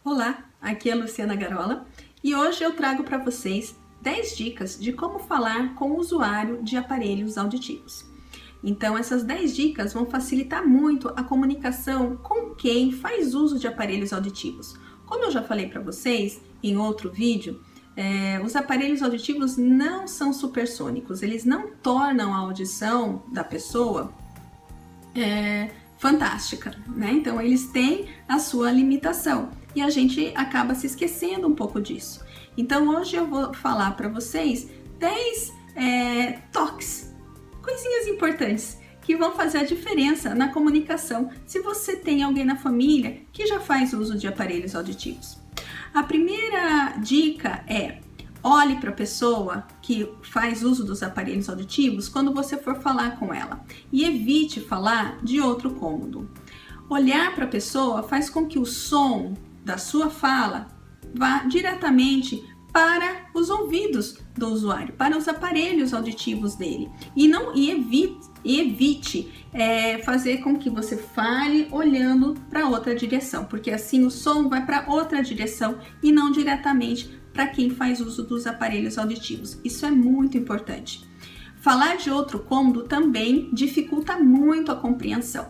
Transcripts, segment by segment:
Olá, aqui é a Luciana Garola e hoje eu trago para vocês 10 dicas de como falar com o usuário de aparelhos auditivos. Então, essas 10 dicas vão facilitar muito a comunicação com quem faz uso de aparelhos auditivos. Como eu já falei para vocês em outro vídeo, os aparelhos auditivos não são supersônicos, eles não tornam a audição da pessoa fantástica, né? Então eles têm a sua limitação e a gente acaba se esquecendo um pouco disso. Então hoje eu vou falar para vocês 10 toques, coisinhas importantes que vão fazer a diferença na comunicação se você tem alguém na família que já faz uso de aparelhos auditivos. A primeira dica é: olhe para a pessoa que faz uso dos aparelhos auditivos quando você for falar com ela e evite falar de outro cômodo. Olhar para a pessoa faz com que o som da sua fala vá diretamente para os ouvidos do usuário, para os aparelhos auditivos dele e evite fazer com que você fale olhando para outra direção, porque assim o som vai para outra direção e não diretamente para quem faz uso dos aparelhos auditivos. Isso é muito importante. Falar de outro cômodo também dificulta muito a compreensão.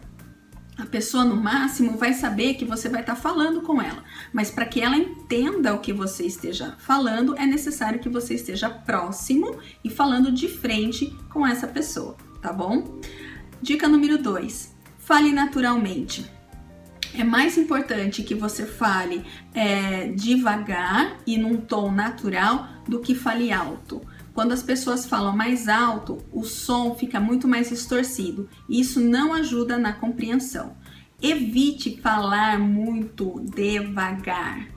A pessoa, no máximo, vai saber que você vai estar falando com ela, mas para que ela entenda o que você esteja falando, é necessário que você esteja próximo e falando de frente com essa pessoa, tá bom? Dica número 2: fale naturalmente. É mais importante que você fale devagar e num tom natural do que fale alto. Quando as pessoas falam mais alto, o som fica muito mais distorcido e isso não ajuda na compreensão. Evite falar muito devagar.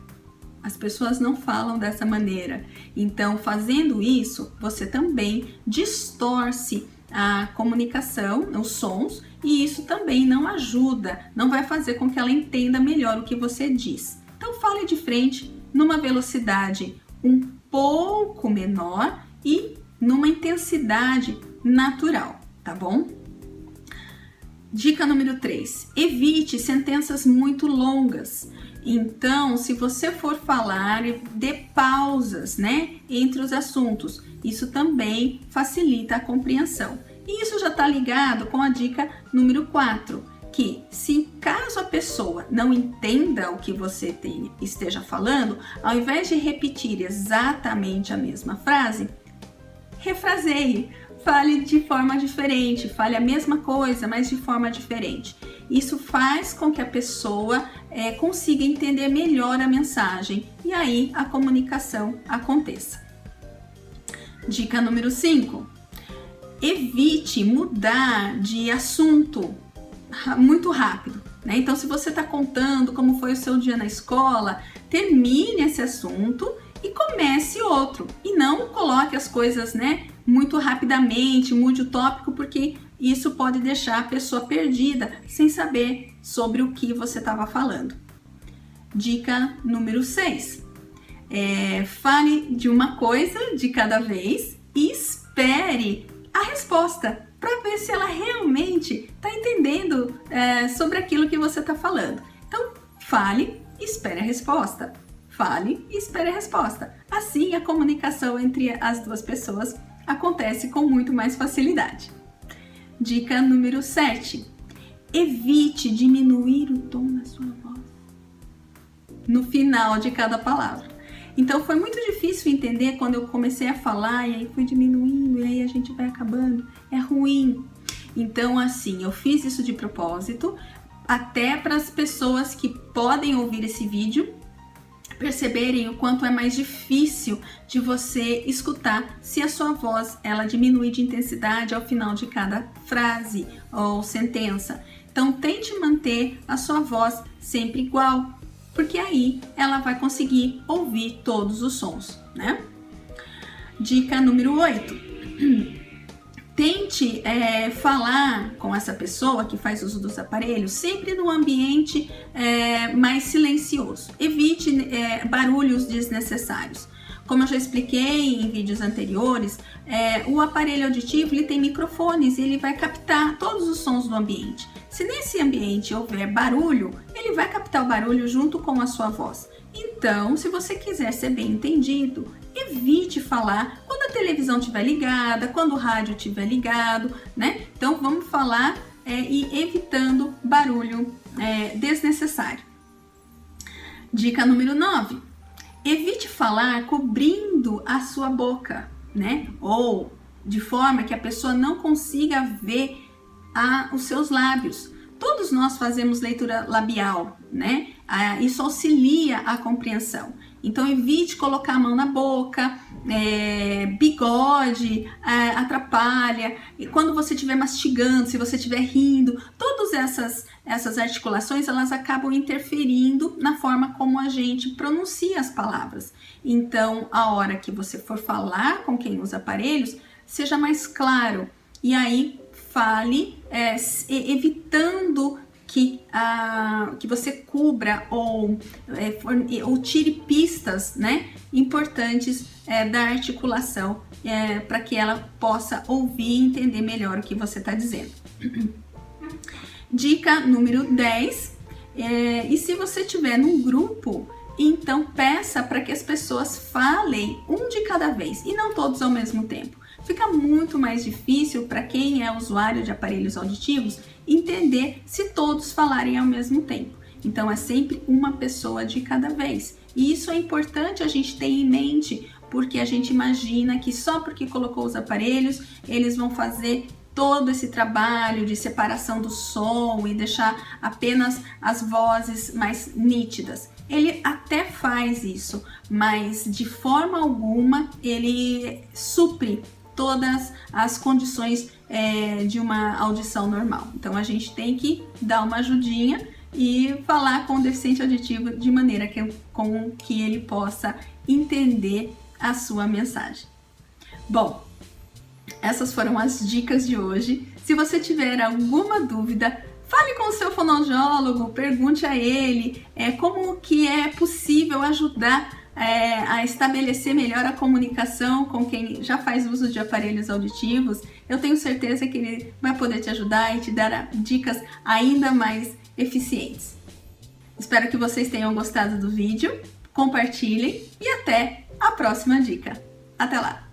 As pessoas não falam dessa maneira. Então, fazendo isso, você também distorce a comunicação, os sons, e isso também não ajuda, não vai fazer com que ela entenda melhor o que você diz. Então fale de frente numa velocidade um pouco menor e numa intensidade natural, tá bom? Dica número 3: evite sentenças muito longas. Então, se você for falar, dê pausas, né, entre os assuntos. Isso também facilita a compreensão. E isso já está ligado com a dica número 4, que se caso a pessoa não entenda o que você esteja falando, ao invés de repetir exatamente a mesma frase, refraseie, fale de forma diferente, fale a mesma coisa, mas de forma diferente. Isso faz com que a pessoa consiga entender melhor a mensagem e aí a comunicação aconteça. Dica número 5: evite mudar de assunto muito rápido, né? Então, se você está contando como foi o seu dia na escola, termine esse assunto e comece outro. E não coloque as coisas, né, muito rapidamente, mude o tópico, porque isso pode deixar a pessoa perdida, sem saber sobre o que você estava falando. Dica número 6. Fale de uma coisa de cada vez e espere a resposta para ver se ela realmente está entendendo sobre aquilo que você está falando. Então, fale e espere a resposta. Fale e espere a resposta. Assim, a comunicação entre as duas pessoas acontece com muito mais facilidade. Dica número 7. Evite diminuir o tom da sua voz no final de cada palavra. Então, foi muito difícil entender quando eu comecei a falar e aí fui diminuindo e aí a gente vai acabando. É ruim. Então, assim, eu fiz isso de propósito, até para as pessoas que podem ouvir esse vídeo perceberem o quanto é mais difícil de você escutar se a sua voz ela diminuir de intensidade ao final de cada frase ou sentença. Então, tente manter a sua voz sempre igual, porque aí ela vai conseguir ouvir todos os sons, né? Dica número 8. Tente falar com essa pessoa que faz uso dos aparelhos sempre num ambiente mais silencioso. Evite barulhos desnecessários. Como eu já expliquei em vídeos anteriores, o aparelho auditivo ele tem microfones e ele vai captar todos os sons do ambiente. Se nesse ambiente houver barulho, ele vai captar o barulho junto com a sua voz. Então, se você quiser ser bem entendido, evite falar quando a televisão estiver ligada, quando o rádio estiver ligado, né? Então, vamos falar e evitando barulho desnecessário. Dica número 9. Evite falar cobrindo a sua boca, né? Ou de forma que a pessoa não consiga ver os seus lábios. Todos nós fazemos leitura labial, né? Isso auxilia a compreensão. Então, evite colocar a mão na boca, bigode atrapalha. E quando você estiver mastigando, se você estiver rindo, todas essas articulações, elas acabam interferindo na forma como a gente pronuncia as palavras. Então, a hora que você for falar com quem usa aparelhos, seja mais claro. E aí, fale evitando que você cubra ou tire pistas, né, importantes da articulação para que ela possa ouvir e entender melhor o que você está dizendo. Dica número 10. E se você estiver num grupo, então peça para que as pessoas falem um de cada vez e não todos ao mesmo tempo. Fica muito mais difícil para quem é usuário de aparelhos auditivos entender se todos falarem ao mesmo tempo. Então, é sempre uma pessoa de cada vez. E isso é importante a gente ter em mente, porque a gente imagina que só porque colocou os aparelhos, eles vão fazer todo esse trabalho de separação do som e deixar apenas as vozes mais nítidas. Ele até faz isso, mas de forma alguma ele supre todas as condições de uma audição normal. Então a gente tem que dar uma ajudinha e falar com o deficiente auditivo de maneira com que ele possa entender a sua mensagem. Bom, essas foram as dicas de hoje. Se você tiver alguma dúvida, fale com o seu fonoaudiólogo, pergunte a ele como que é possível ajudar a estabelecer melhor a comunicação com quem já faz uso de aparelhos auditivos. Eu tenho certeza que ele vai poder te ajudar e te dar dicas ainda mais eficientes. Espero que vocês tenham gostado do vídeo, compartilhem e até a próxima dica. Até lá!